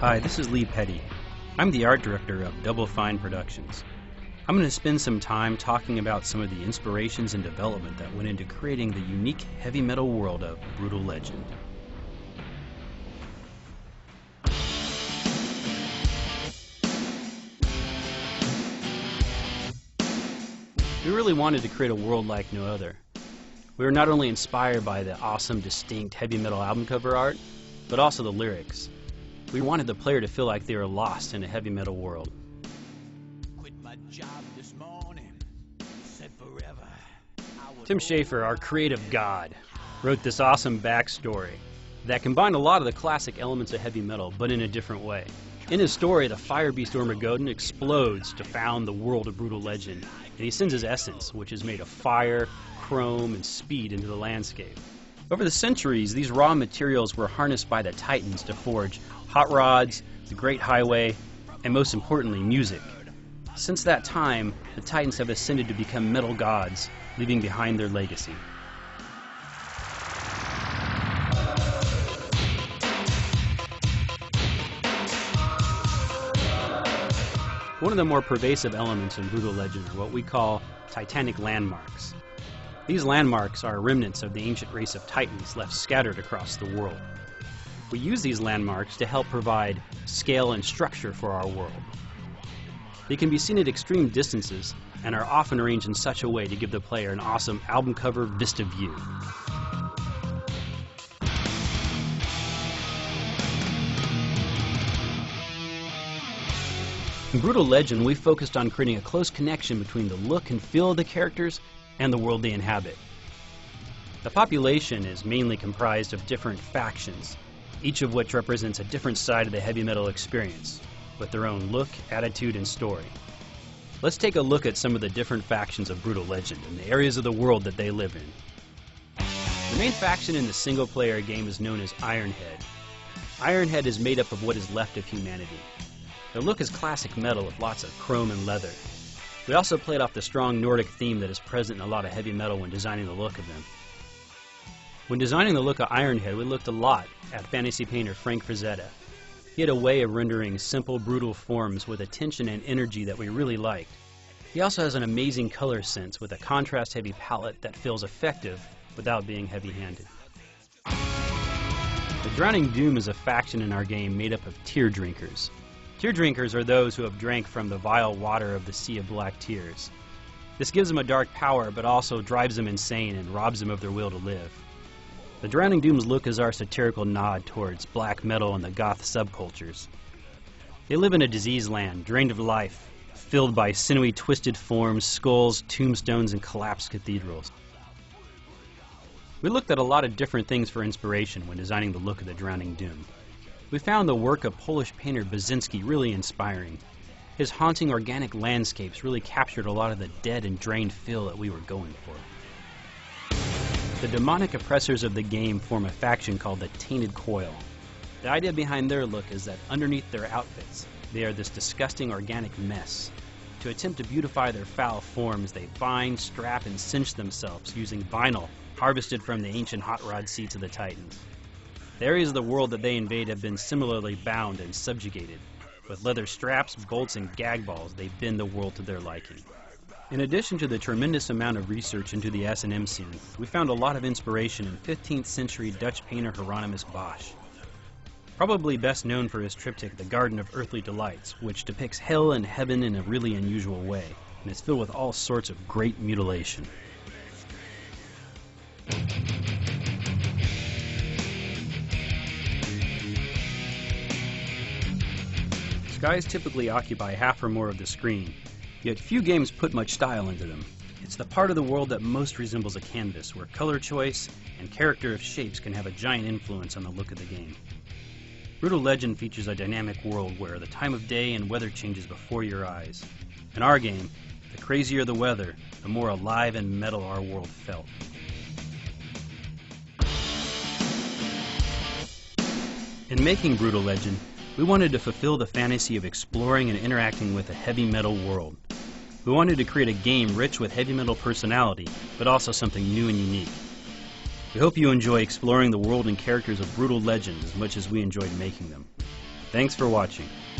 Hi, this is Lee Petty. I'm the art director of Double Fine Productions. I'm going to spend some time talking about some of the inspirations and development that went into creating the unique heavy metal world of Brutal Legend. We really wanted to create a world like no other. We were not only inspired by the awesome, distinct heavy metal album cover art, but also the lyrics. We wanted the player to feel like they were lost in a heavy metal world. Quit my job this morning, said forever. Tim Schafer, our creative god, wrote this awesome backstory that combined a lot of the classic elements of heavy metal, but in a different way. In his story, the fire beast Ormageddon explodes to found the world of Brutal Legend, and he sends his essence, which is made of fire, chrome, and speed, into the landscape. Over the centuries, these raw materials were harnessed by the Titans to forge hot rods, the Great Highway, and most importantly, music. Since that time, the Titans have ascended to become metal gods, leaving behind their legacy. One of the more pervasive elements in Brutal Legend are what we call Titanic landmarks. These landmarks are remnants of the ancient race of Titans left scattered across the world. We use these landmarks to help provide scale and structure for our world. They can be seen at extreme distances and are often arranged in such a way to give the player an awesome album cover vista view. In Brutal Legend, we focused on creating a close connection between the look and feel of the characters and the world they inhabit. The population is mainly comprised of different factions, each of which represents a different side of the heavy metal experience, with their own look, attitude, and story. Let's take a look at some of the different factions of Brutal Legend and the areas of the world that they live in. The main faction in the single-player game is known as Ironhead. Ironhead is made up of what is left of humanity. Their look is classic metal with lots of chrome and leather. We also played off the strong Nordic theme that is present in a lot of heavy metal when designing the look of them. When designing the look of Ironhead, we looked a lot at fantasy painter Frank Frazetta. He had a way of rendering simple, brutal forms with a tension and energy that we really liked. He also has an amazing color sense with a contrast-heavy palette that feels effective without being heavy-handed. The Drowning Doom is a faction in our game made up of tear drinkers. Tear drinkers are those who have drank from the vile water of the Sea of Black Tears. This gives them a dark power, but also drives them insane and robs them of their will to live. The Drowning Doom's look is our satirical nod towards black metal and the goth subcultures. They live in a diseased land, drained of life, filled by sinewy twisted forms, skulls, tombstones, and collapsed cathedrals. We looked at a lot of different things for inspiration when designing the look of the Drowning Doom. We found the work of Polish painter Basinski really inspiring. His haunting organic landscapes really captured a lot of the dead and drained feel that we were going for. The demonic oppressors of the game form a faction called the Tainted Coil. The idea behind their look is that underneath their outfits, they are this disgusting organic mess. To attempt to beautify their foul forms, they bind, strap, and cinch themselves using vinyl harvested from the ancient hot rod seats of the Titans. The areas of the world that they invade have been similarly bound and subjugated. With leather straps, bolts, and gag balls, they bend the world to their liking. In addition to the tremendous amount of research into the S&M scene, we found a lot of inspiration in 15th century Dutch painter Hieronymus Bosch. Probably best known for his triptych The Garden of Earthly Delights, which depicts hell and heaven in a really unusual way, and is filled with all sorts of great mutilation. Skies typically occupy half or more of the screen, yet few games put much style into them. It's the part of the world that most resembles a canvas, where color choice and character of shapes can have a giant influence on the look of the game. Brutal Legend features a dynamic world where the time of day and weather changes before your eyes. In our game, the crazier the weather, the more alive and metal our world felt. In making Brutal Legend, we wanted to fulfill the fantasy of exploring and interacting with a heavy metal world. We wanted to create a game rich with heavy metal personality, but also something new and unique. We hope you enjoy exploring the world and characters of Brutal Legend as much as we enjoyed making them. Thanks for watching.